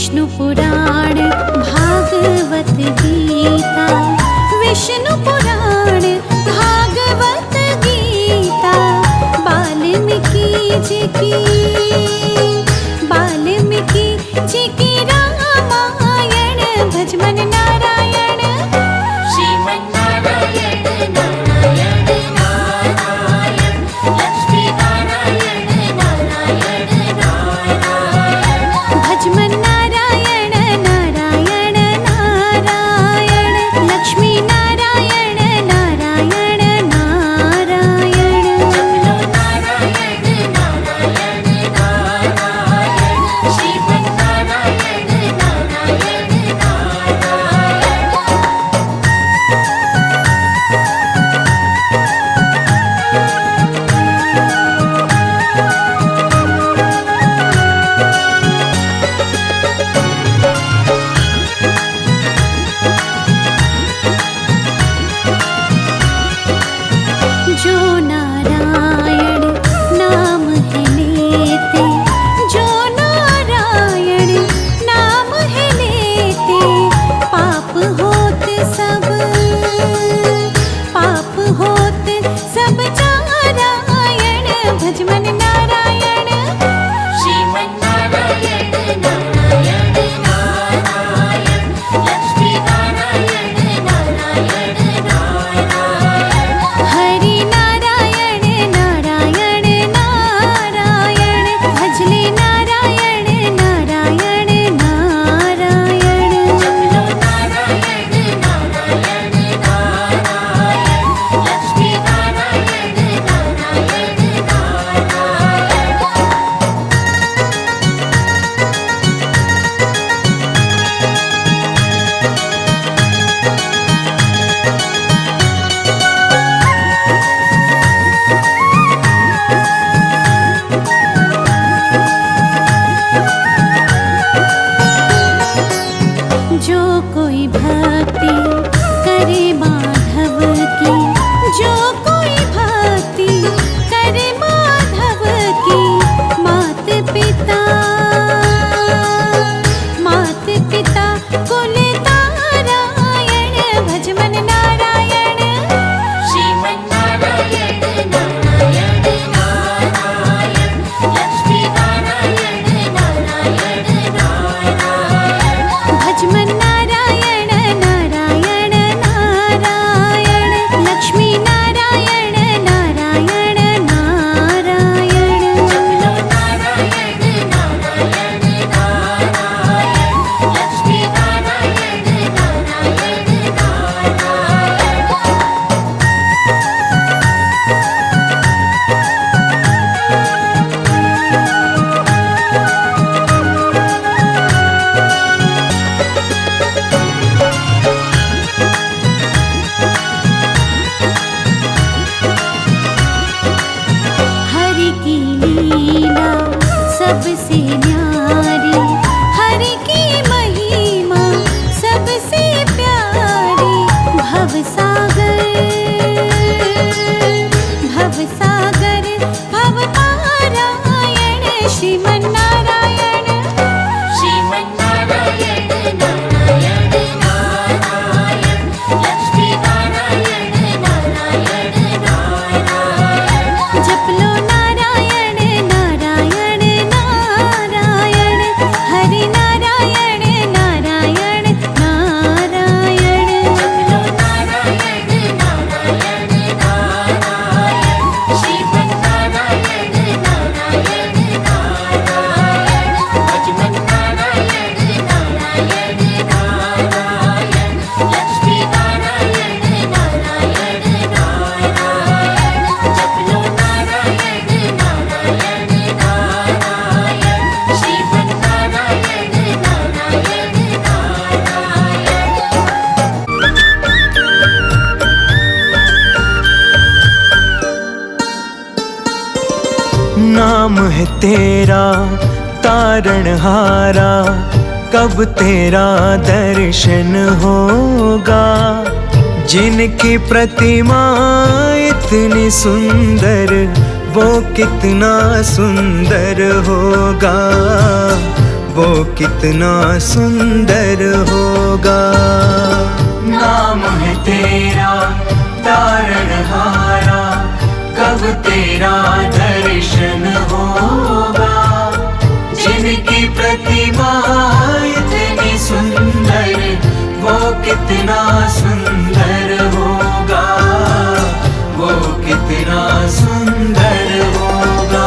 विष्णु पुराण भागवत गीता, विष्णु पुराण भागवत गीता, वाल्मीकि जी की रामायण, भजमन नारायण श्रीमन नारायण नारायण नारायण, लक्ष्मी नारायण नारायण नारायण, भजमन नारायण नारायण नारायण, लक्ष्मी नारायण नारायण नारायण, जपलो नारायण नारायण नारायण, श्रीमन नारायण नारायण जो नारायण नाम है लेते, जो नारायण नाम है लेते, पाप होते सब नारायण, भजमन नारायण श्रीमन नारायण नारायण नारायण, लक्ष्मी नारायण नारायण नारायण, हरि नारायण नारायण नारायण, भजले नारायण नारायण नारायण, जपलो नारायण नारायण नारायण, लक्ष्मी नारायण नारायण नारायण। जो कोई भक्ति करे माधव की, जो कोई भक्ति करे माधव की, मात पिता कुल तारायण, भजमन नारायण श्रीमन नारायण नारायण नारायण, लक्ष्मी नारायण नारायण नारायण, भजमन नारायण नारायण नारायण, लक्ष्मी नारायण नारायण नारायण, जपलो नारायण नारायण नारायण, लक्ष्मी नारायण नारायण नारायण। हरि की लीला सबसे न्यारी, हरि की महिमा सबसे प्यारी, भवसागर भव पारायण, श्रीमन नारायण श्रीमन नारायण नारायण नारायण, लक्ष्मी नारायण नारायण नारायण, जपलो नारायण नारायण नारायण, हरि नारायण नारायण नारायण, जपलो नारायण नारायण नारायण, श्रीमन नारायण नारायण नारायण, भजमन नारायण नारायण नारायण, लक्ष्मी नारायण नारायण नारायण, जपलो नारायण नारायण नारायण, श्रीमन नारायण नारायण नारायण। नाम है तेरा तारणहारा, कब तेरा दर्शन होगा। जिनकी प्रतिमा इतनी सुंदर, वो कितना सुंदर होगा। वो कितना सुंदर होगा। नाम है तेरा तारणहारा, कब तेरा दर्शन होगा। जिनकी प्रतिमा इतनी सुंदर, वो कितना सुंदर होगा, वो कितना सुंदर होगा।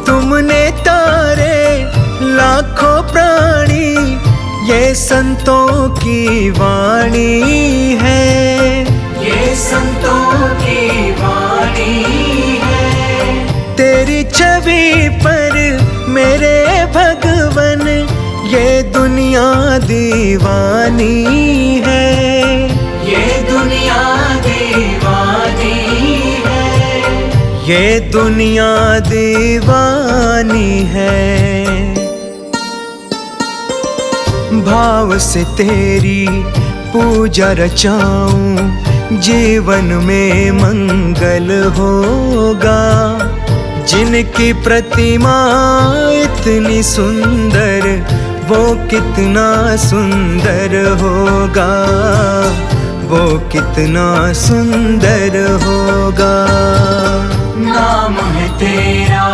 तुमने तारे लाखों प्राणी, ये संतों की वाणी है, ये संतों की वाणी है। तेरी छवि पर मेरे भगवन, ये दुनिया दीवानी है, ये दुनिया दीवानी है, ये दुनिया दीवानी है। भाव से तेरी पूजा रचाऊं, जीवन में मंगल होगा। जिनकी प्रतिमा इतनी सुंदर, वो कितना सुंदर होगा, वो कितना सुंदर होगा। नाम है तेरा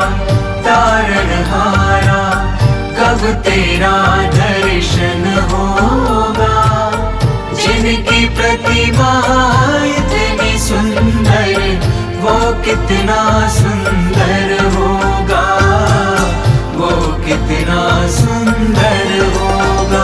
तारणहारा, कब तेरा दर्शन होगा। जिनकी प्रतिमा इतनी सुंदर, वो कितना सुंदर होगा, वो कितना सुंदर होगा।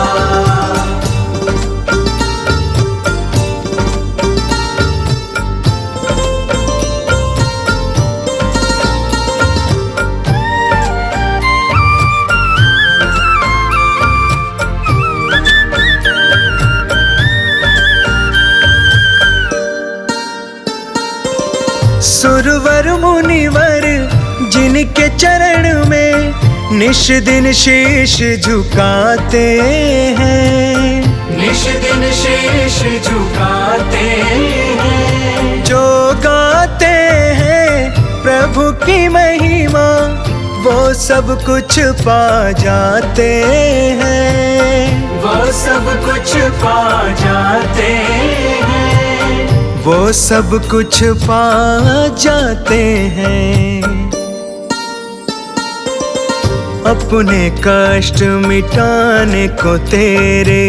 सुरवर मुनिवर जिनके चरण में निश दिन शीश झुकाते हैं, निश दिन शीश झुकाते हैं। जो गाते हैं प्रभु की महिमा, वो सब कुछ पा जाते हैं, वो सब कुछ पा जाते हैं, वो सब कुछ पा जाते हैं। अपने कष्ट मिटाने को तेरे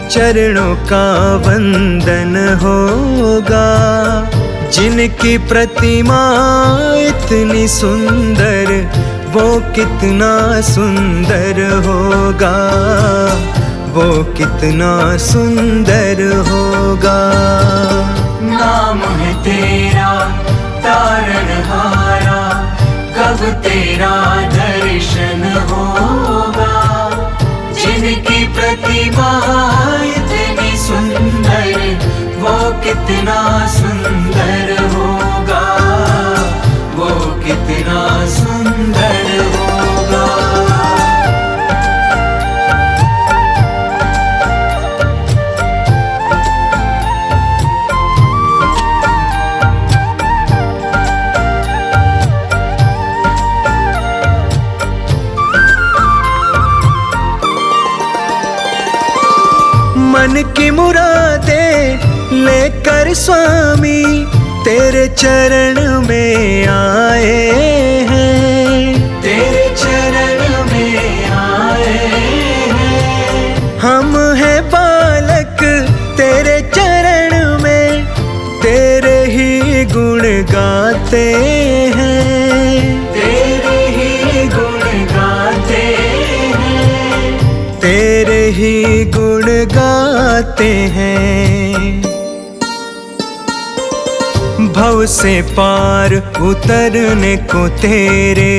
चरणों का वंदन होगा। जिनकी प्रतिमा इतनी सुंदर, वो कितना सुंदर होगा, वो कितना सुंदर होगा। नाम है तेरा तारणहारा, कब तेरा दर्शन होगा। जिनकी प्रतिमा इतनी सुंदर, वो कितना सुंदर होगा, वो कितना सुंदर होगा। मन की मुरादे लेकर स्वामी तेरे चरण में आए हैं, तेरे चरण में आए हैं। हम हैं बालक तेरे चरण में, तेरे ही गुण गाते हैं, तेरे ही गुण गाते हैं, तेरे ही गुण गाते हैं। भव से पार उतरने को तेरे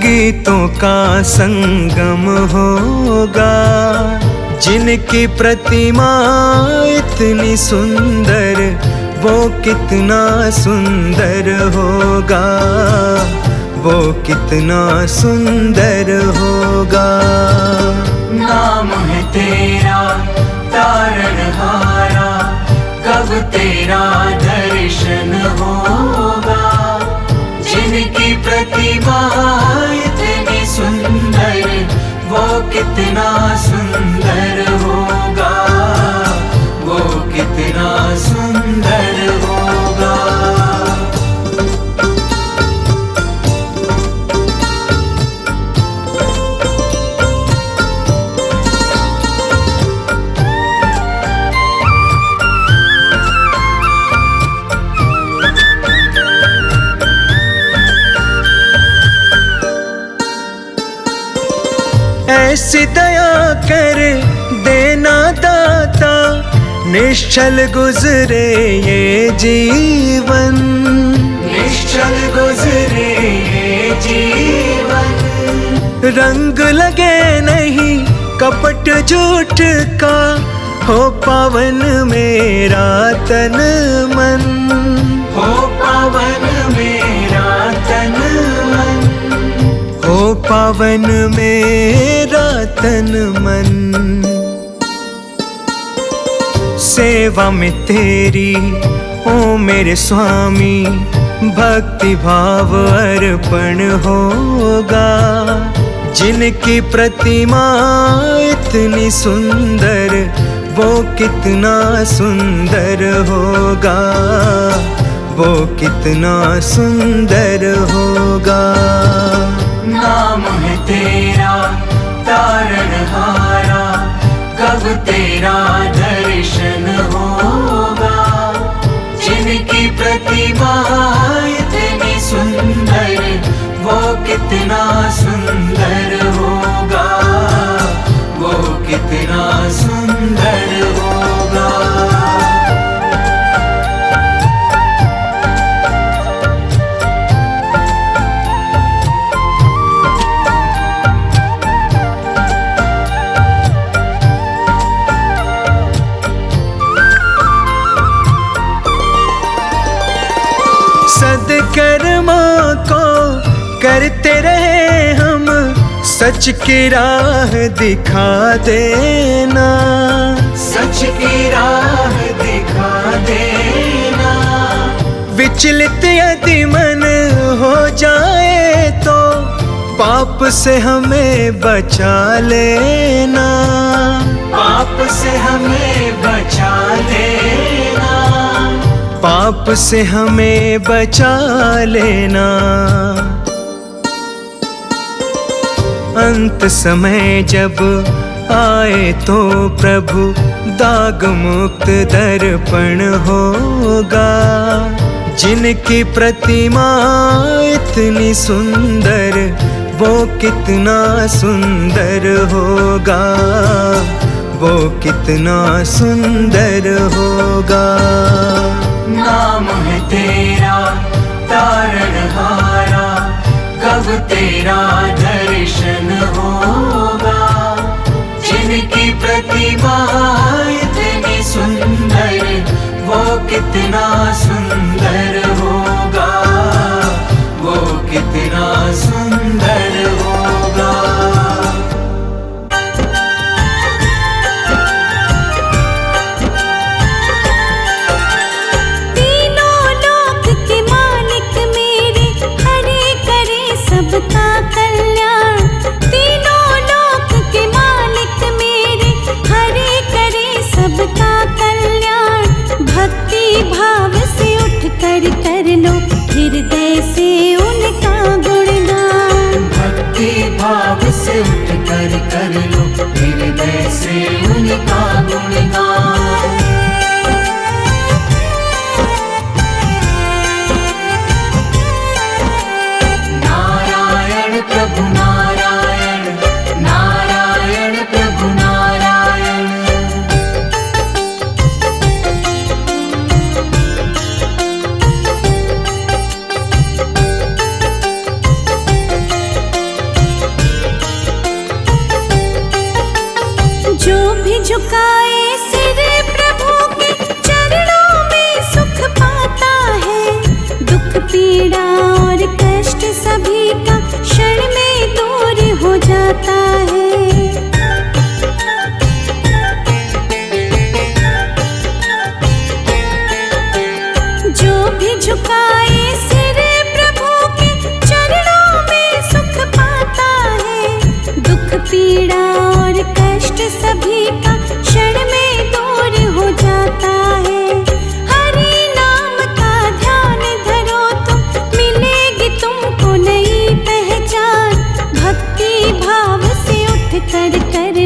गीतों का संगम होगा। जिनकी प्रतिमा इतनी सुंदर, वो कितना सुंदर होगा, वो कितना सुंदर होगा। नाम है तेरा तारणहारा, कब तेरा दर्शन होगा। जिनकी प्रतिमा इतनी सुंदर, वो कितना सुंदर होगा, वो कितना सुंदर होगा। ऐसी दया कर देना दाता, निश्चल गुजरे ये जीवन, निश्चल गुजरे ये जीवन। रंग लगे नहीं कपट झूठ का, हो पावन मेरा तन मन, हो पावन मेरा तन मन, हो पावन मेरा तन मन। सेवा में तेरी ओ मेरे स्वामी, भक्ति भाव अर्पण होगा। जिनकी प्रतिमा इतनी सुंदर, वो कितना सुंदर होगा, वो कितना सुंदर होगा। नाम है तेरा तारणहारा, कब तेरा दर्शन होगा। जिनकी प्रतिमा इतनी सुंदर, वो कितना सुंदर होगा, वो कितना सुंदर होगा। सद्कर्मा को करते रहे हम, सच की राह दिखा देना, सच की राह दिखा देना। विचलित यदि मन हो जाए तो, पाप से हमें बचा लेना, पाप से हमें बचा लेना, पाप से हमें बचा लेना। अंत समय जब आए तो प्रभु, दाग मुक्त दर्पण होगा। जिनकी प्रतिमा इतनी सुंदर, वो कितना सुंदर होगा, वो कितना सुंदर होगा। नाम है तेरा तारणहारा, कब तेरा दर्शन होगा। जिनकी प्रतिमा इतनी सुंदर, वो कितना सुंदर होगा, वो कितना सुंदर होगा। सबका कल्याण, तीनों लोक के मालिक मेरे, हरे करे सबका कल्याण। भक्ति भाव से उठ कर लो हृदय से उनका गुणगान, जाता है। जो भी झुकाए सिर प्रभु के चरणों में सुख पाता है। दुख पीड़ा और कष्ट सभी का क्षण में दूर हो जाता है। हरि नाम का ध्यान धरो तुम, मिलेगी तुमको नई पहचान। भक्ति भाव से उठ कर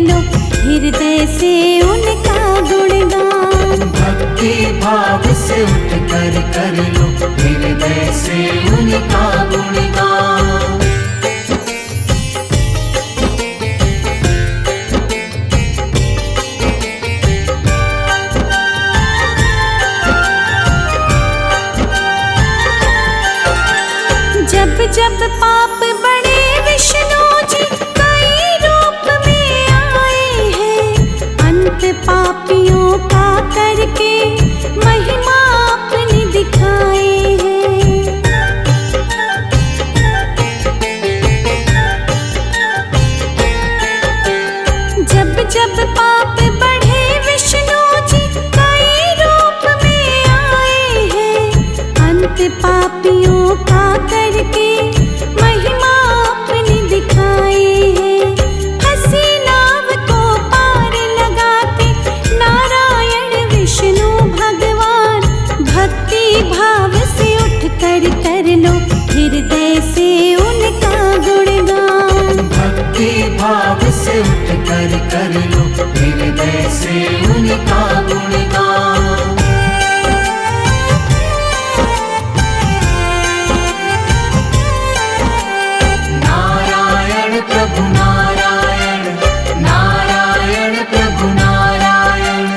लो हृदय से उनका गुणगान। भक्ति भाव से उठ कर लो हृदय से उनका गुणगान। जब जब पाप बड़े विष्णु जी कई रूप में आए हैं। अंत पापियों का करके महिमा अपनी दिखाए हैं। जब जब पाप बढ़े विष्णु जी कई रूप में आए हैं। अंत पापियों का करके महिमा अपनी दिखाए हैं। हंसी नाव को पार लगाते नारायण विष्णु भगवान। भक्ति भाव से उठ कर लो हृदय से उनका गुणगान। भक्ति भाव से उठ कर लो हृदय से उनका गुणगान। नारायण प्रभु नारायण, नारायण प्रभु नारायण।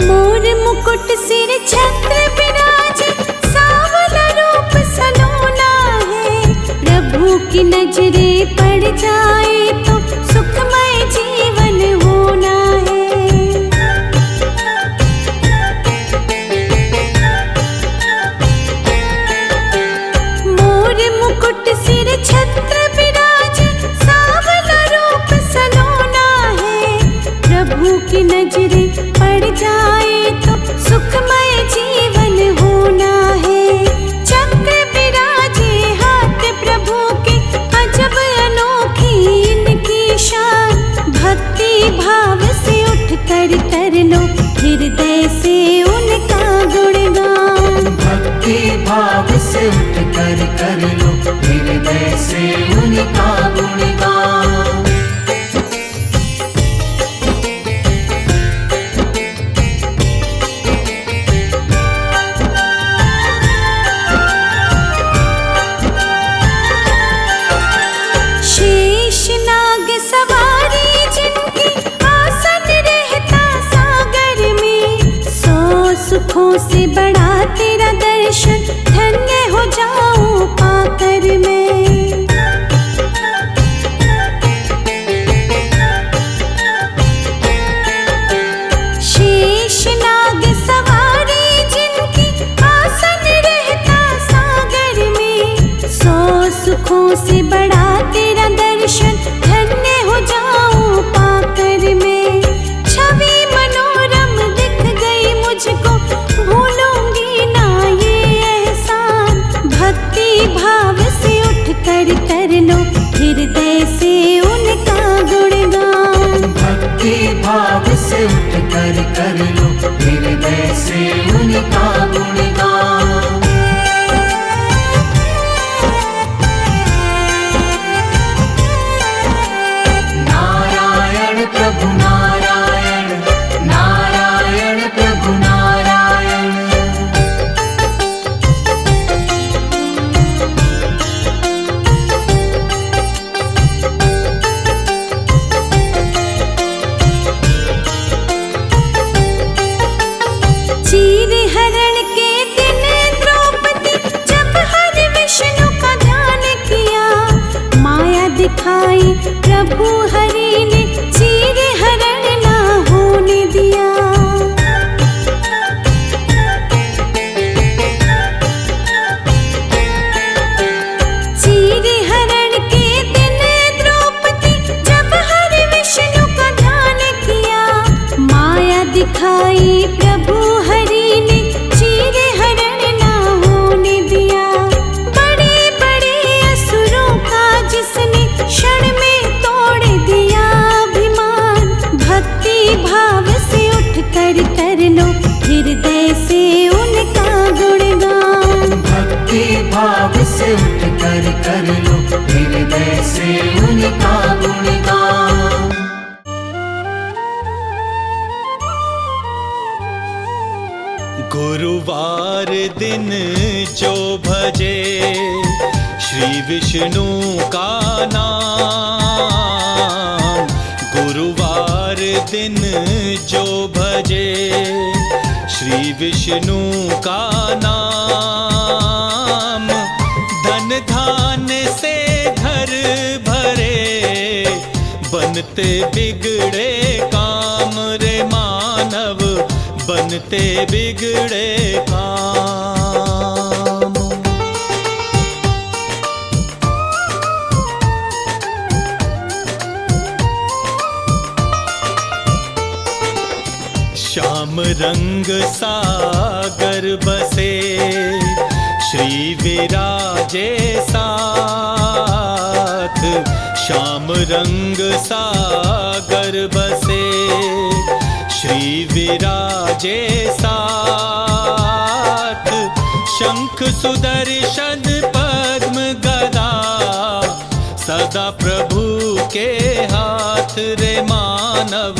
मोर मुकुट सिर छत्र विराजे, सांवला रूप सलोना है। प्रभु की नजरे पड़ जाए तो सुखमय जीवन होना है। मोर मुकुट सिर छत्र विराजे, सांवला रूप सलोना है। प्रभु की नजरे पड़ जाए तो सुखमय जीवन होना है। चक्र विराजे हाथ प्रभु के, अजब अनोखी इनकी शान। भक्ति भाव से उठ कर लो हृदय से उनका गुणगान। भक्ति भाव से उठ कर लो हृदय से उनका गुणगान। शेष नाग सवारी जिनकी, आसन रहता सागर में। 100 सुखों से बड़ा तेरा दर्शन, धन्य हो जाऊं पाकर मैं। शेष नाग सवारी जिनकी, आसन रहता सागर में। 100 सुखों से बड़ा तेरा दर्शन, धन्य हो जाऊं पाकर मैं। छवि मनोरम दिख गई मुझको, भूलूंगी ना ये एहसान। भक्ति भाव से उठ गुरुवार दिन जो भजे श्री विष्णु का नाम, गुरुवार दिन जो भजे श्री विष्णु का नाम, धन धान से घर भरे बनते बिगड़े काम रे मानव, बनते बिगड़े काम। श्याम रंग सागर बसे श्री विराजे साथ, श्याम रंग सागर बसे श्री विराजे साथ, शंख सुदर्शन पद्म गदा सदा प्रभु के हाथ रे मानव,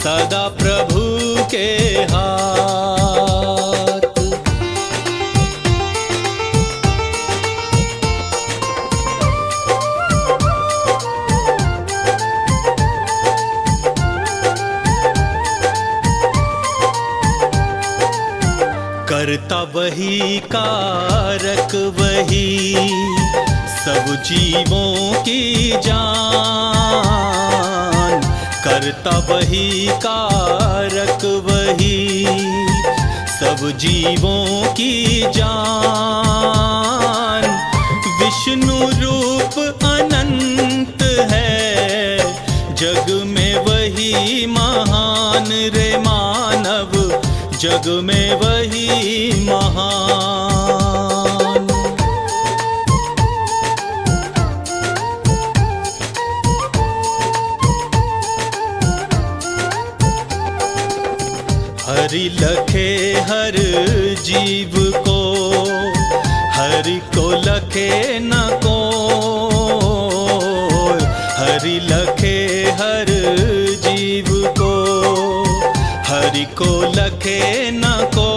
सदा प्रभु के हाथ। करता वही कारक वही सब जीवों की जान, करता वही कारक वही सब जीवों की जान, विष्णु रूप अनंत है जग में वही महान रे मानव, जग में वही महान। हरि लखे हर जीव को, हरि को लखे न को, हरि लखे हर जीव को, हरि को लखे न को,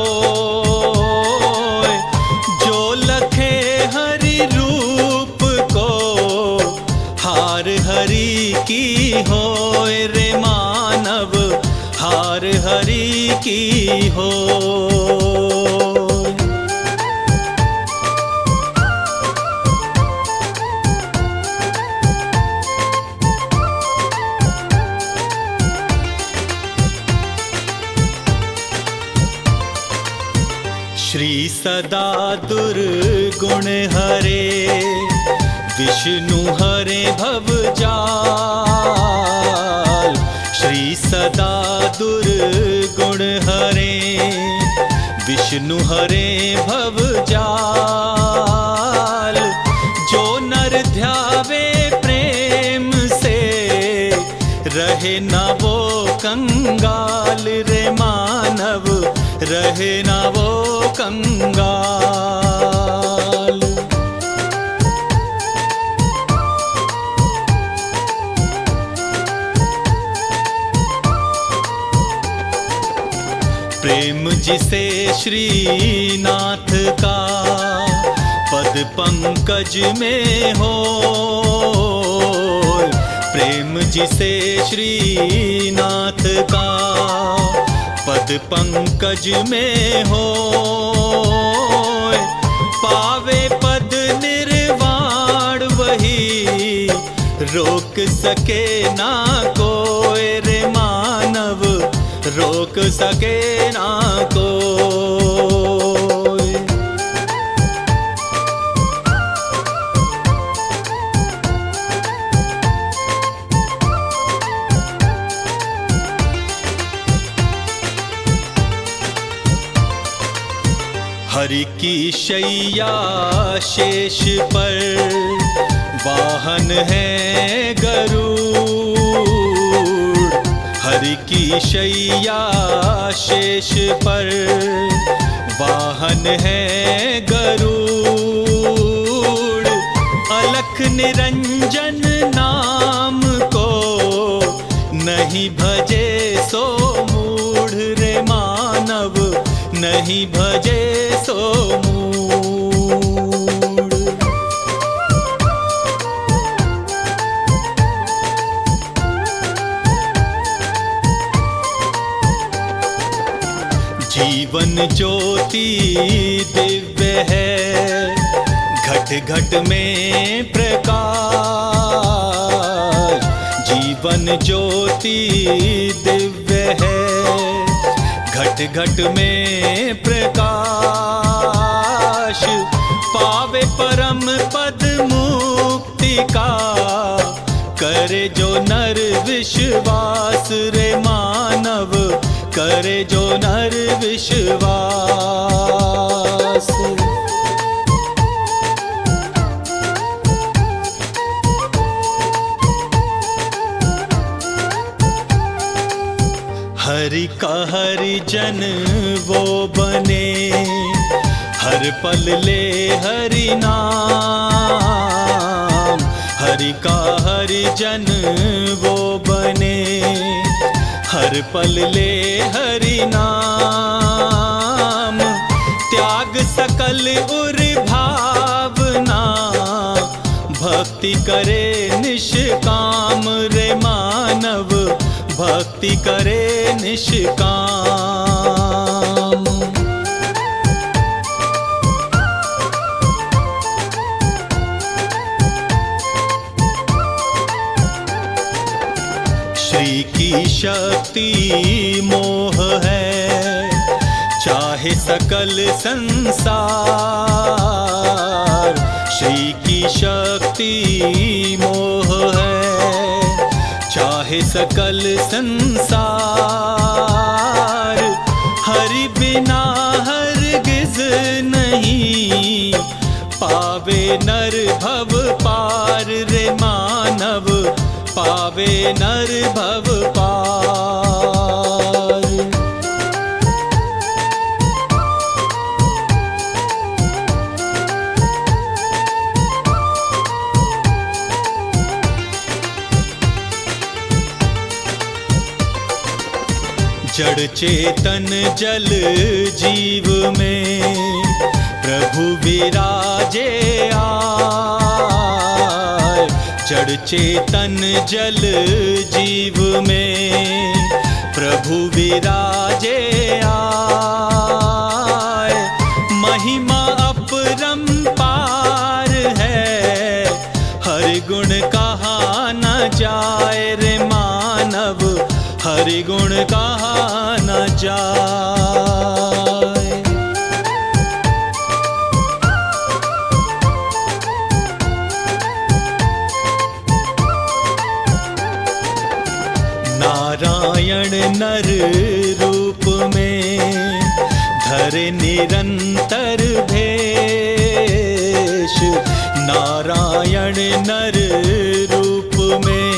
जो लखे हरि रूप को हार हरि की होय रे मानव, हार हरि की हो। श्री सदा दुर्गुण हरे विष्णु हरे भवजाल, श्री सदा दुर्गुण हरे विष्णु हरे भवजाल, जो नर ध्यावे प्रेम से रहे न वो कंगाल रे मानव, रहे न वो कंगाल। प्रेम जिसे श्रीनाथ का पद पंकज में हो, प्रेम जिसे श्रीनाथ का पद पंकज में हो, पावे पद निर्वाण वही रोक सके ना कोई रे मानव, रोक सके ना कोई। हरि की शैया शेष पर वाहन है गरुड़, हरि की शैया शेष पर वाहन है गरुड़, अलख निरंजन नाम को नहीं भजे सो मूढ़ रे मानव, नहीं भजे सो मूढ़। जीवन ज्योति दिव्य है, घट घट में प्रकाश। जीवन ज्योति दिव्य है, घट घट में प्रकाश। पावे परम पद मुक्ति का, करे जो नर विश्वास रे मानव, करे जो नर विश्वास। हरि का हरिजन वो बने, हर पल ले हरि नाम। हरि का हरिजन वो बने, हर पल ले हरि नाम। त्याग सकल उर भावना, भक्ति करे निष्काम रे मानव, भक्ति करे निष्काम। श्री की शक्ति मोह है, चाहे सकल संसार। श्री की शक्ति मोह है, चाहे सकल संसार। हरि बिना हरगिज नहीं, पावे नर भव पार रे मानव, पावे नर भव पार। जड़ चेतन जल जीव में, प्रभु विराजे आए। जड़ चेतन जल जीव में, प्रभु विराजे आए। महिमा अपरंपार है, हरि गुण कहा न जाए रे मानव, हरि गुण कहा न जाए। नारायण नर रूप में, धरे निरंतर भेष। नारायण नर रूप में,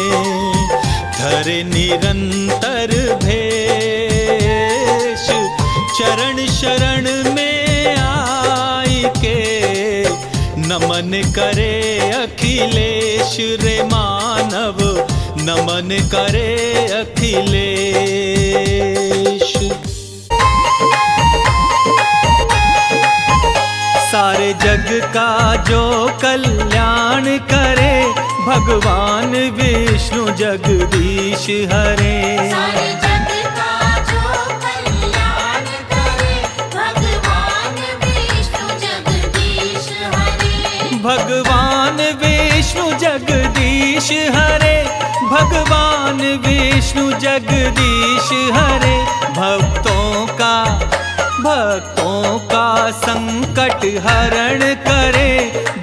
धरे निरंतर भेष। चरण शरण में आई के, नमन करे अखिलेश रे मानव, नमन करे अखिलेश। सारे जग का जो कल्याण करे, भगवान विष्णु जगदीश हरे। सारे जग का जो कल्याण करे, भगवान विष्णु जगदीश हरे। भगवान विष्णु जगदीश हरे, भगवान विष्णु जगदीश हरे। भक्तों का संकट हरण करे,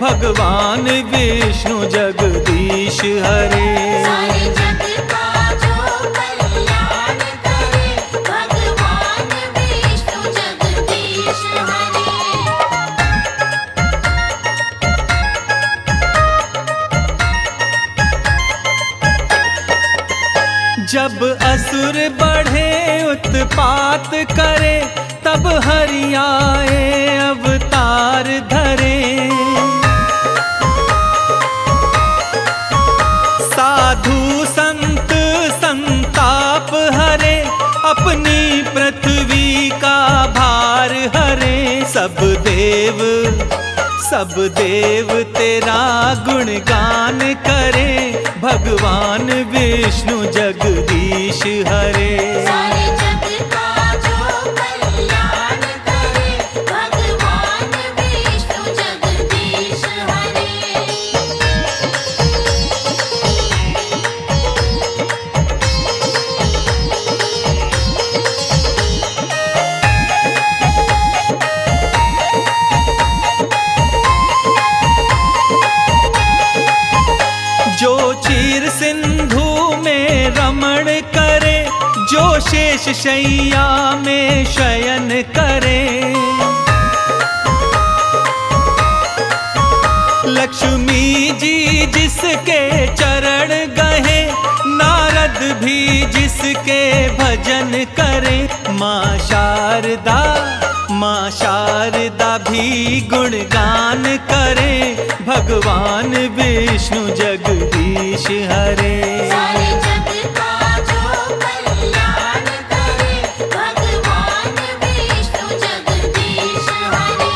भगवान विष्णु जगदीश हरे। सारे जग का जो कल्याण करे, भगवान विष्णु जगदीश हरे। जब असुर बढ़े उत्पात करे, तब हरि आए अवतार धरे। साधु संत संताप हरे, अपनी पृथ्वी का भार सब देव तेरा गुणगान करें, भगवान विष्णु जगदीश हरे। सारे जग का जो कल्याण करे, भगवान विष्णु जगदीश हरे। जो चीर सिंधु में रमण करे, जो शेष शैया में शयन करे, लक्ष्मी जी जिसके चरण गहे, नारद भी जिसके भजन करे, माँ शारदा भी गुणगान करे, भगवान विष्णु जगदीश हरे। सारे जग का जो कल्याण करे, भगवान विष्णु जगदीश हरे।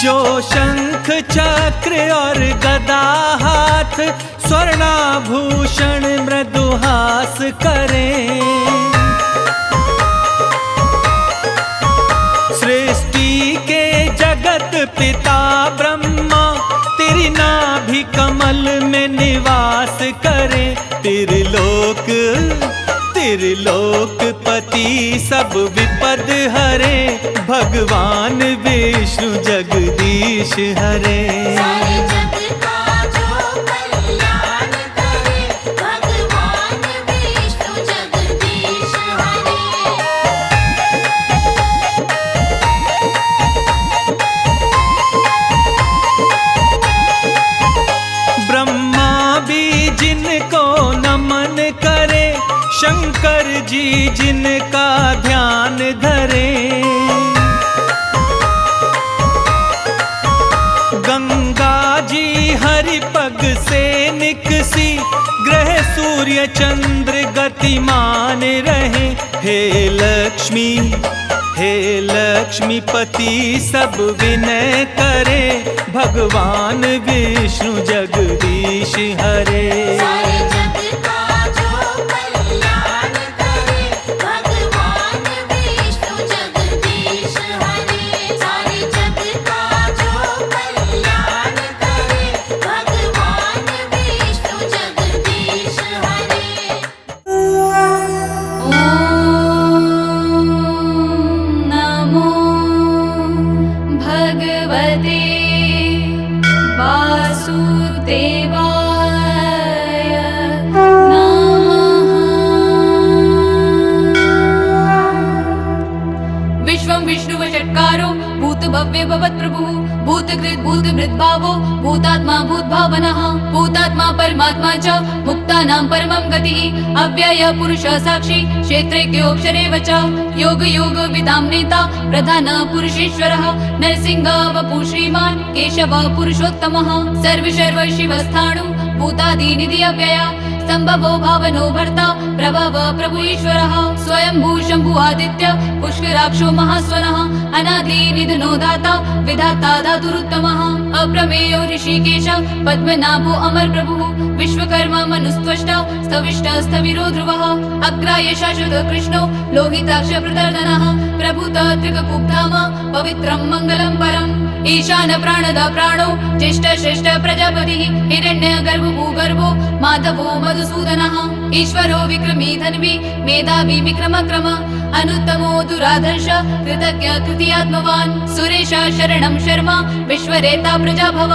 जो शंख चक्र और गदा हाथ, स्वर्णाभूषण मृदुहास करे, सृष्टि के जगत पिता ब्रह्मा, तेरी नाभि कमल में निवास करे, त्रिलोकपति सब विपद हरे, भगवान विष्णु जगदीश हरे। सारे जग का जो कल्याण करे, भगवान विष्णु जगदीश हरे। ब्रह्मा भी जिनको नमन करे, शंकर जी जिनका ध्यान धरे, गंगा जी हरि पग से निकसी, ग्रह सूर्य चंद्र गतिमान रहे, हे लक्ष्मीपति सब विनय करे, भगवान विष्णु जगदीश हरे। सारे जग का जो कल्याण करे, भगवान विष्णु जगदीश हरे। सारे जग का जो कल्याण करे, भगवान विष्णु जगदीश हरे। ॐ नमो भगवते वासुदेवाय नमः। विश्वं विष्णुवषट्कारो भूतभव्य भवत्प्रभुः, भूतकृत् भूतभृद्भावो भूतात्मा भूतभावनः, भूतात्मा परमात्मा च मुक्तानां परमं गतिः, अव्ययः पुरुषः साक्षी क्षेत्रज्ञोऽक्षरे वच, योग विदां नेता प्रधान पुरुषेश्वरः, नरसिंहः वपुः श्रीमान् केशवः पुरुषोत्तमः, सर्व शिवस्थाणु भूतादिनिधि अव्ययः, संभवो भावनो भर्ता प्रभव प्रभु ईश्वरः, स्वयंभू शंभु आदित्य पुष्कराक्षो महास्वनः, अनादि निधनो दाता विधाता धातुरुत्तमः, अप्रमेयो ऋषिकेश पद्मनाभो अमर प्रभुः, विश्वकर्मा मनुस्त्वष्टा स्थविष्टा स्थविरो ध्रुवः, अग्राय शाश्वत कृष्णो लोहिताक्ष प्रदर्दनः, प्रभुत त्रिककुब्धाम पवित्रं मङ्गलं परम्, ईशान प्राणदा प्राणो ज्येष्ठ श्रेष्ठ प्रजापतिः, हिरण्यगर्भ भूगर्भो माधवो मधुसूदनः, ईश्वरो विक्रमी धन्वी मेधावी विक्रमक्रम, अनुत्तमो दुराधर्ष कृतज्ञ तृतीयात्मवान्, सुरेश शरणं शर्मा विश्वरेता प्रजा भव,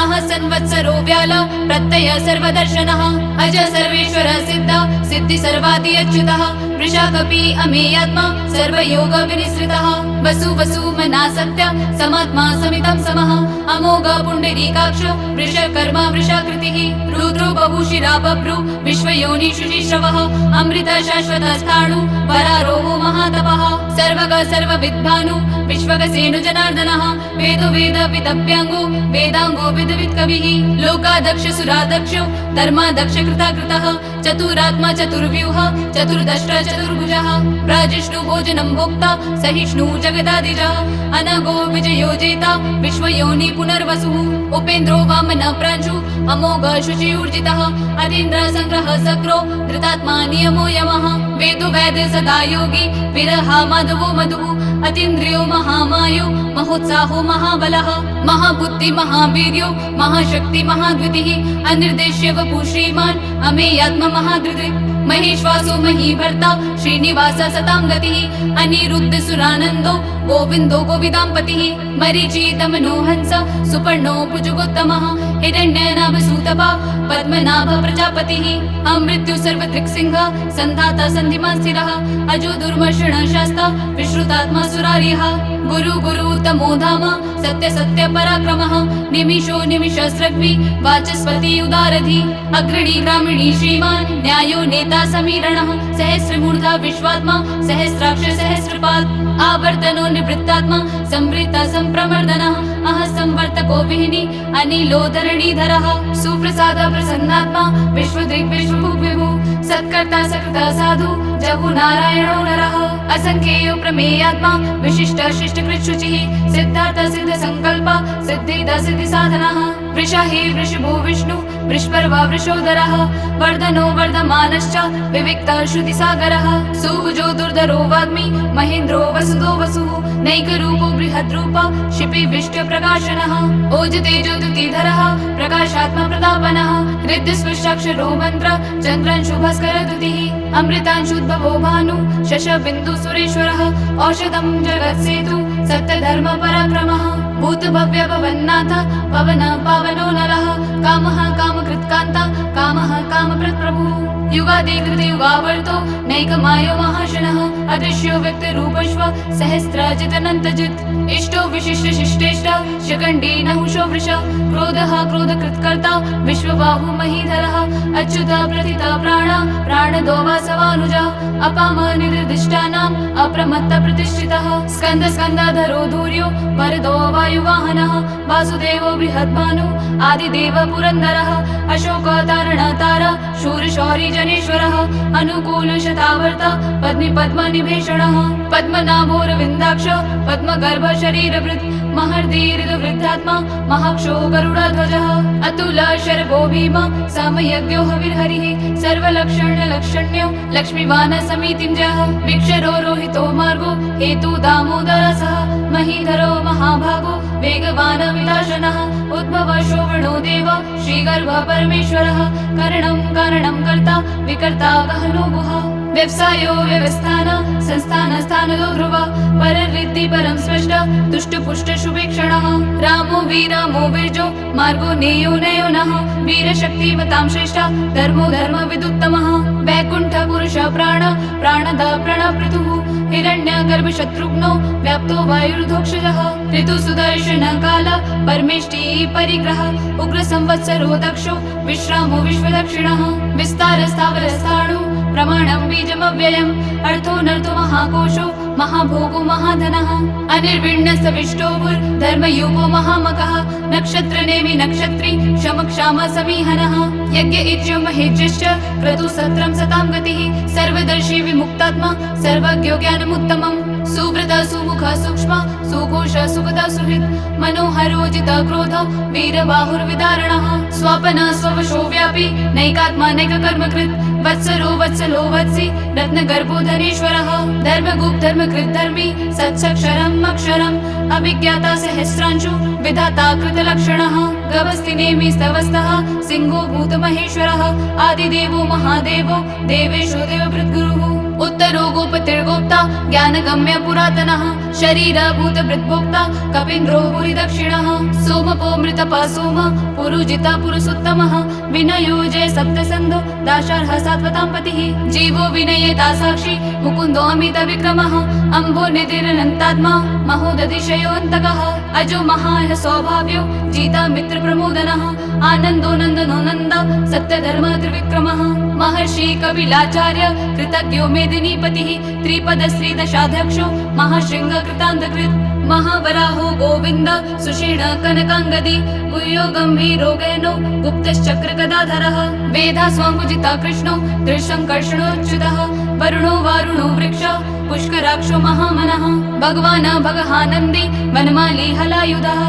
अह संवत्सरो व्याल प्रत्यय सर्वदर्शनः, अज सर्वेश्वर सिद्ध सिद्धि सर्वादि अच्युतः, वृषाकपि अमेयात्मा सर्वयोग विनिसृतः वसु वसु मनासत्य समात्मा समितं समः अमोघ पुण्डरीकाक्ष वृषकर्मा वृषाकृतिः रुद्रो बहुशिरा बभ्रु विश्वयोनिषु श्रवः अमृत शाश्वत स्थाणु वरारोहो महातपः सर्वग सर्वविद्भानु विश्वगसेनु जनार्दनः वेदो वेद विदप्याङ्गो वेदाङ्गो विदवित् कविः लोकादक्ष सुरादक्षो धर्मादक्ष कृताकृतः चतुरात्मा चतुर्व्यूह चतुर्दष्ट्र चतुर्भुजः प्राजिष्णु भोजनं भोक्ता सहिष्णु जगदादिजः अनगो विजयो जेता विश्वयोनि पुनर्वसुः उपेन्द्रो वामन प्रांशु अमोघ शुचिऊर्जितः अतीन्द्र संग्रह सक्रो धृतात्मा नियमो यमः वेदो वेद सदा योगी विरहा माधवो मधुः अतीन्द्रियो महामायो महोत्साहो महाबलः महाबुद्धि महावीर्यो महाशक्ति महाद्वितिः अनिर्देश्य वपु श्रीमान् अमेयात्मा महाधृतिः महेश्वासो महीभर्ता श्रीनिवास सतां गतिः अनिरुद्ध सुरानन्दो गोविन्दो गोविदाम्पतिः मरीचितमनो हंस सुपर्णो भुजगोत्तमः हिरण्यनाभ सूतपा पद्मनाभ प्रजापतिः अमृत्यु सर्वदृक्सिंह सन्धाता सन्धिमान् स्थिरः अजो दुर्मर्षण शास्ता विश्रुतात्मा सुरार्यः गुरु गुरु तमो धाम सत्य सत्य पराक्रमः निमिषो निमिषस्रग्वि वाचस्पति उदारधि अग्रणी ग्रामिणी श्रीमान् न्यायो नेता समीरणः सहस्रमूर्धा विश्वात्मा सहस्राक्ष सहस्रपात् आवर्तनो निवृत्तात्मा संवृत्ता संप्रमर्दनः अह संवर्तको विहिनी अनिलो धरणीधरः सुप्रसाद प्रसन्नात्मा विश्वदिग्विश्वभुग्विभु सत्कर्ता सकृता साधु जहु नारायणो नरः असंख्येयो प्रमेयात्मा विशिष्ट शिष्ट कृच्छुचिः सिद्धार्थ सिद्ध संकल्प सिद्धिदा सिद्धि साधनः वृषा हि वृषभो विष्णु वृषपर्वा वृषोदरः वर्धनो वर्धमानश्च विविक्त श्रुति सागरः सुभुजो दुर्धरो वाग्मी महेन्द्रो वसुदो वसुः नैकरूपो बृहद्रूप शिपि विष्ट प्रकाशनः ओजतेजो द्युतिधरः प्रकाशात्मा प्रतापनः हृद्यस्पृशाक्षरो मंत्र चन्द्रांशु भास्कर द्युतिः अमृतांशुद्भवो भानु शश बिन्दु सुरेश्वरः औषधं जगत्सेतु सत्य धर्म पराक्रमः भूत भव्य भवन्नाथ पवन पावनो नरः कामः कामकृत्कान्ता कामः कामप्रत् प्रभुः युगादि कृते युगावर्तो नैकमायो महाशनः अदृश्यो व्यक्तिरूपश्व सहस्रजितनन्तजित् इष्टो विशिष्ट शिष्टेष्ट शिखण्डी नहुषो वृष क्रोधः क्रोधकृत्कर्ता विश्वबाहु महीधरः अच्युत प्रथित प्राण प्राणदो वासवानुजा अपाम निर्दिष्टानाम् अप्रमत्त प्रतिष्ठितः स्कन्द स्कन्धधरो धूर्यो वरदो वायुवाहनः वासुदेवो बृहद्भानु आदिदेव पुरन्दरः अशोक तारणतार शूरशौरी जनेश्वरः अनुकूल शतावर्ता पद्मी पद्मनिभेषणः पद्मनाभोरविन्दाक्ष पद्मगर्भ शरीरभृत् महर्दीर्घवृद्धात्मा महाक्षो गरुडध्वजः अतुल शर्गो भीम समयज्ञो हविर्हरिः सर्वलक्षण्यलक्षण्यो लक्ष्मीवान समीतिञ्जः विक्षरो रोहितो मार्गो हेतु दामोदरसः महीधरो महाभागो वेगवान विलासनः उद्भव शोभनो देव श्रीगर्भ परमेश्वरः करणं कारणं कर्ता विकर्ता गहनो गुहा व्यवसायो व्यवस्थान संस्थान स्थानदो ध्रुव परवृत्ति परं स्पष्ट तुष्ट पुष्ट शुभेक्षणः रामो वीरामो वीर्जो मार्गो नेयो नयो नः वीरशक्तिमतां श्रेष्ठ धर्मो धर्म विदुत्तमः वैकुण्ठ पुरुष प्राण प्राणद प्रणपृथुः हिरण्यगर्भ शत्रुघ्नो व्याप्तो वायुर्धोक्षजः ऋतु सुदर्शन काल परमेष्टि परिग्रह उग्र संवत्सरो दक्षो विश्रामो विश्वदक्षिणः विस्तार स्थावर स्थाणु प्रमाणं बीजमव्ययम् अर्थो नर्थो महाकोशो महाभोगो महाधनः अनिर्विण्णस्तविष्टोभुर् धर्मयूपो महामकः नक्षत्रनेमि नक्षत्री क्षम क्षाम समीहनः यज्ञ इज्यो महेज्यश्च क्रतु सत्रं सतां गतिः सर्वदर्शी विमुक्तात्मा सर्वज्ञो ज्ञानमुत्तमम् सुव्रत सुमुख सूक्ष्म सुघोष सुगत सुहृत् मनोहरोजित क्रोध वीरबाहुर्विदारणः स्वपन स्ववशो व्यापी नैकात्मा नैककर्मकृत् वत्सरो वत्सलो वत्सि रत्नगर्भो धनेश्वरः धर्मगुप्त धर्मकृत् धर्मी सत्सक्षरम् अक्षरम् अभिज्ञाता सहस्रांशु विधाता कृतलक्षणः गवस्तिनेमि स्तवस्तः सिंहो भूतमहेश्वरः आदिदेवो महादेवो देवेशो देवभृद्गुरुः उत्तरो गोपतिर्गोप्ता ज्ञानगम्य पुरातनः शरीरभूत भृद्भोक्ता कपीन्द्रो भूरि दक्षिणः सोमपो मृतपः सोम पुरुजिता पुरुषोत्तमः विनयो जय सप्तसन्धो दाशार्ह सात्वतां पतिः जीवो विनयेता साक्षी मुकुन्दो अमित विक्रमः अम्भो निधिरनन्तात्मा महोदधिशयोऽन्तकः अजो महाय स्वभाव्यो जीता मित्र प्रमोदनः आनन्दो नन्दनो नन्द सत्यधर्म त्रिविक्रमः महर्षि कपिलाचार्य कृतज्ञो मेदिनीपतिः त्रिपदश्री दशाध्यक्षो महाशृङ्ग कृतान्तकृत् महावराहो गोविन्द सुषीण कनकाङ्गदी गुह्यो गम्भीरो गहनो गुप्तश्चक्र गदाधरः वेधा स्वाङ्कुजिता कृष्णो त्रिशङ्कर्षणोच्युतः वरुणो वारुणो वृक्ष पुष्कराक्षो महामनः भगवान् भगहानन्दी वनमाली हलायुधः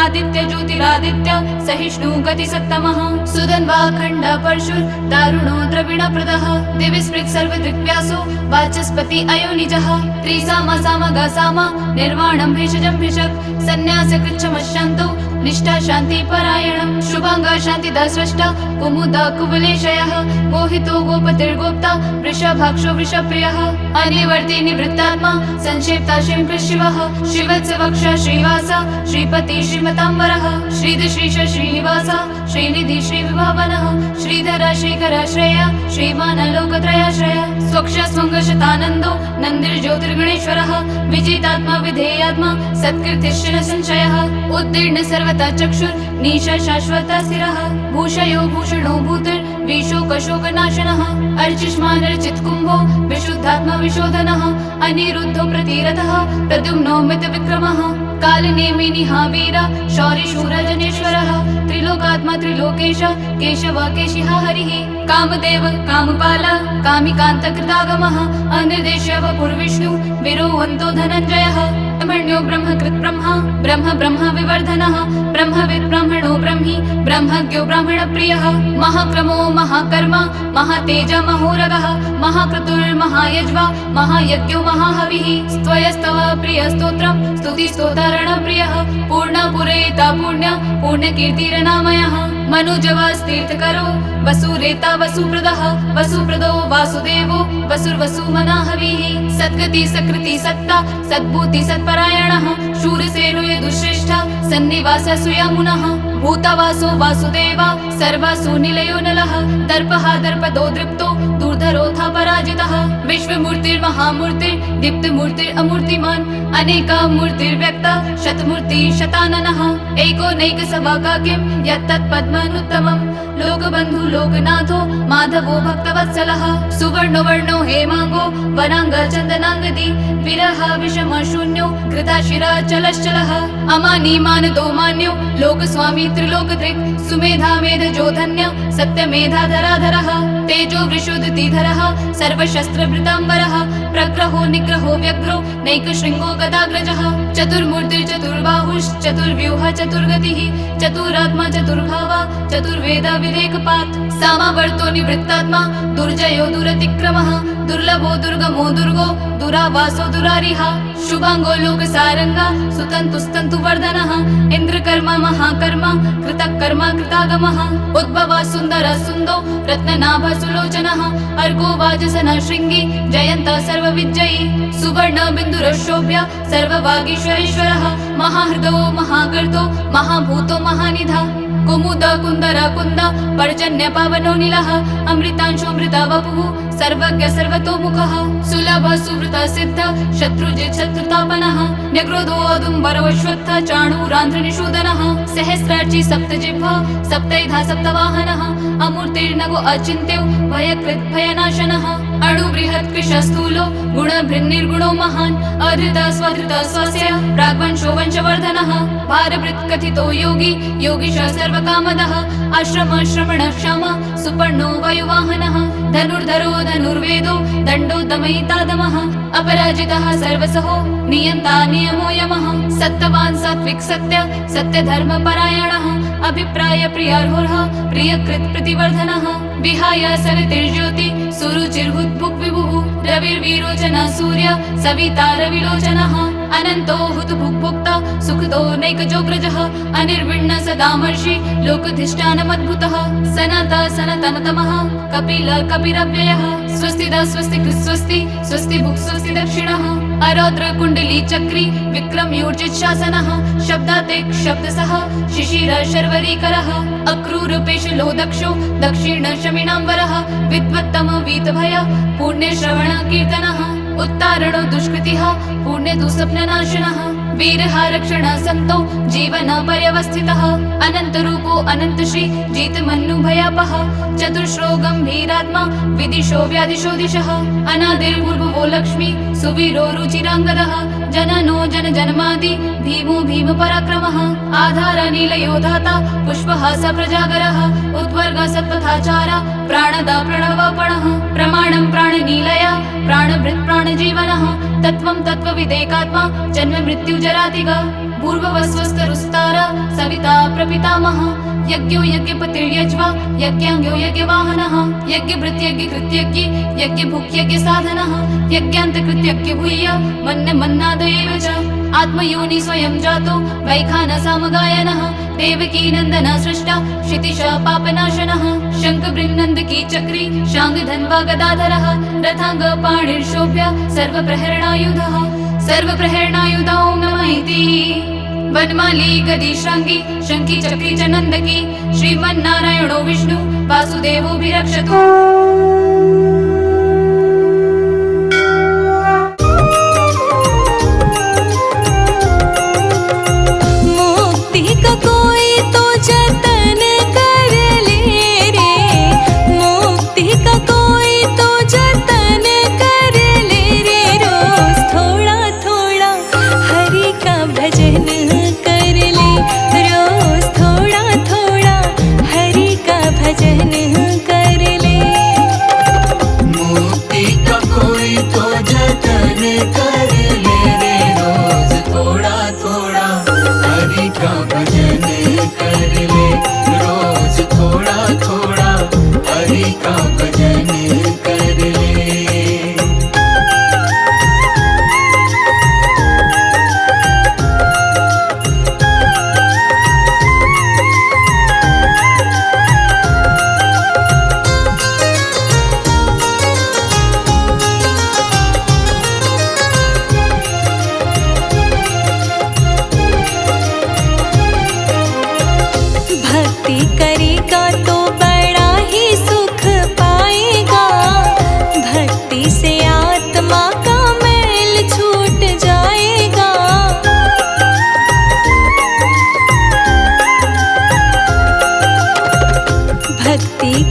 आदित्य ज्योतिरादित्य सहिष्णु गतिसत्तमः सुधन्वाखण्ड परशुर दारुणो द्रविणप्रदः दिविस्पृक् सर्वदृक्व्यासो वाचस्पति अयोनिजः त्रिसामा सामगा सामा निर्वाणं भेषजं भिषक् सन्न्यास कृच्छमशान्तो निष्ठा शान्ति परायणं शुभांगा शान्तिदा स्रष्टा कुमुदा कुवलेशयः गोहितो गोपतिर्गोप्ता वृषभाक्षो वृषप्रियः अनिवर्ति निवृत्तात्मा संक्षेप्ता शिवः श्रीवत्सवक्ष श्रीवास श्रीपति श्रीमताम्बरः श्रीधश्रीश श्रीनिवास श्रीनिधि श्रीविभावनः श्रीधर श्रीकराश्रय श्रीमान् लोकत्रयाश्रय स्वक्ष स्वङ्गशतानन्दो नन्दिर्ज्योतिर्गणेश्वरः विजितात्मा विधेयात्मा सत्कीर्तिश्चिन संशयः उत्तीर्ण सर्वथा चक्षुर् नीश शाश्वत स्थिरः भूषयो भूषणो भूतिर्विशोकशोकनाशनः अर्चिष्मानर्चित् कुम्भो विशुद्धात्मा विशोधनः अनिरुद्धो प्रतिरथः प्रद्युम्नो मितविक्रमः कालनेमिनिहा वीर शौरिशूर जनेश्वरः त्रिलोकात्मा त्रिलोकेश केशव केशिहा हरिः कामदेव कामपाल कामिकान्त कृतागमः अनिर्देश्य वपुर्विष्णु विरोहन्तो धनञ्जयः ब्रह्मण्यो ब्रह्मकृत् ब्रह्मा ब्रह्म ब्रह्म विवर्धनः ब्रह्मविद् ब्राह्मणो ब्रह्मी ब्रह्मज्ञो ब्राह्मणप्रियः महाक्रमो महाकर्मा महातेज महोरगः महाक्रतुर्महायज्वा महायज्ञो महाहविः स्त्वयस्तव प्रियस्तोत्रं स्तुतिस्तोतारणप्रियः पूर्णपुरेता पुण्य पुण्यकीर्तिरनामयः मनुजवस्तीर्थकरो वसुरेता वसुप्रदः वसुप्रदो वासुदेवो वसुर्वसुमनाहविः सद्गति सकृति सत्ता सद्भूति सत्परायणः शूरसेनो यदुश्रेष्ठ सन्निवास सुयामुनः भूतवासो वासुदेवा सर्वासु निलयो नलः दर्पः दर्पदो दृप्तो दुर्धरोऽथ पराजितः विश्वमूर्तिर्महामूर्तिर्दीप्तमूर्तिरमूर्तिमान् अनेका मूर्तिर्व्यक्ता शतमूर्ति शताननः एको नैक सभाकाक्यं यत्तत्पद्मनुत्तमम् लोकबन्धु लोकनाथो माधवो भक्तवत्सलः सुवर्णो वर्णो हेमाङ्गो वनाङ्ग चन्दनाङ्गदी विरह विषमशून्यो घृताशिरा चलश्चलः अमानी मानदो मान्यो लोकस्वामी त्रिलोकदृक् सुमेधा मेधजो धन्य सत्यमेधाधराधरः तेजो वृषोदतिधरः सर्वशस्त्रभृताम्बरः प्रग्रहो निग्रहो व्यग्रो नैकशृङ्गो गदाग्रजः चतुर्मूर्तिर्चतुर्बाहुश्चतुर्व्यूह चतुर्गतिः चतुरात्मा चतुर्भावा चतुर्वेद विवेकपात् सामावर्तो निवृत्तात्मा दुर्जयो दुरतिक्रमः दुर्लभो दुर्गमो दुर्गो दुरावासो दुरारिहा शुभांगो लोकसारंगा सुतन्तुस्तन्तु वर्धनः इन्द्रकर्मा महाकर्मा कृतकर्मा कृतागमः उद्भवा सुन्दर सुन्दो रत्ननाभ सुलोचनः अर्को वाजसन शृङ्गी जयन्त सर्वविजयी सुवर्ण बिन्दुरशोभ्य सर्ववागीश्वरेश्वरः महाहृदो महागर्दो महाभूतो महानिधा कुमुद कुन्दर कुन्द पर्जन्य पावनो नीलः अमृतांशोऽमृत वपुः सर्वज्ञ सर्वतोमुखः सुलभ सुवृत सिद्ध शत्रुजित् शत्रुतापनः न्यग्रोधो औदुम्बरवश्वत्थ चाणूरान्ध्रनिषूदनः सहस्रार्ची सप्तजिह्वा सप्तैधा सप्तवाहनः अमूर्तिर्नगो अचिन्त्यो भयकृत् भयनाशनः अणुबृहत् कृशस्थूलो गुणभृन्निर्गुणो महान् अधृत स्वधृत स्वस्य प्राग्वंशो वंशवर्धनः भारभृत् कथितो योगी योगीश सर्वकामदः आश्रम श्रवण क्षम सुपर्णो वायुवाहनः धनुर्धरो धनुर्वेदो दण्डो दमयिता दमः अपराजितः सर्वसहो नियन्ता नियमो यमः सत्तवान् सात्विक सत्य सत्यधर्म परायणः अभिप्राय प्रियार्होर्ह प्रियकृत् प्रतिवर्धनः विहाय सवितिर्ज्योति सुरुचिर्हुद्भुक् विभुः रविर्विरोचन सूर्य सविता रविलोचनः अनन्तो हुतभुग्भोक्ता सुखदो नैकजोग्रजः अनिर्विण्ण सदामर्षि लोकधिष्ठानमद्भुतः सनता सनतनतमः कपिल कपिरव्ययः स्वस्तिदा स्वस्तिक स्वस्ति स्वस्ति भुक् स्वस्ति दक्षिणः अरौद्र कुण्डली चक्री विक्रम यूर्जित शासनः शब्दातेक शब्दसः शिशिर शर्वरीकरः अक्रूरपेश लो दक्षो दक्षिण शमिनाम्बरः विद्वत्तम वीतभय पुण्य श्रवण कीर्तनः उत्तारणो दुष्कृतिः पुण्य दुःस्वप्ननाशनः वीरः रक्षण संतो जीवन पर्यवस्थितः अनंत रूपो अनंत श्री जीत मन्नु भयापः चतुर्श्रो गंभीरात्मा विदिशो व्यादिशो दिशः अनादिर्पूर्वो लक्ष्मी सुवीरो रुचिरांगदः जननो जन जन्मादि भीमो भीम पराक्रमः आधार नीलयो धाता पुष्पहास प्रजागरः उद्वर्ग सत्पथाचारा प्राणदा प्रणवपणः प्रमाणं प्राणनीलया प्राणभृत् प्राणजीवनः तत्त्वं तत्त्वविदेकात्मा जन्म मृत्यु जरातिगा पूर्ववस्वस्तरुस्तार सविता प्रपितामह यज्ञो यज्ञपतिर्यज्वा यज्ञाङ्गो यज्ञवाहनः यज्ञभृत् यज्ञकृत्यज्ञ यज्ञभुक् यज्ञसाधनः यज्ञान्तकृत्यज्ञ भूय मन्न मन्नादयेव च आत्मयोनि स्वयं जातो वैखानसामगायनः देवकी नन्दन सृष्टा क्षितिश पापनाशनः शङ्खबृन्नन्दकी चक्री शाङ्गधन्वा गदाधरः रथाङ्ग पाणिर्शोभ्य सर्वप्रहरणायुधः सर्वप्रहरणायुध ॐ नमः इति वनमाली गदी श्राङ्गी शङ्खी चक्री च नन्दकी श्रीमन्नारायणो विष्णु वासुदेवोऽभिरक्षतु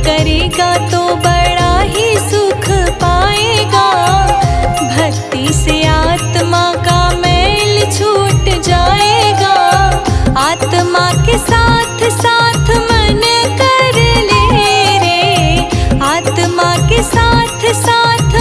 करेगा तो बड़ा ही सुख पाएगा भक्ति से आत्मा का मैल छूट जाएगा आत्मा के साथ साथ मन कर ले रे आत्मा के साथ साथ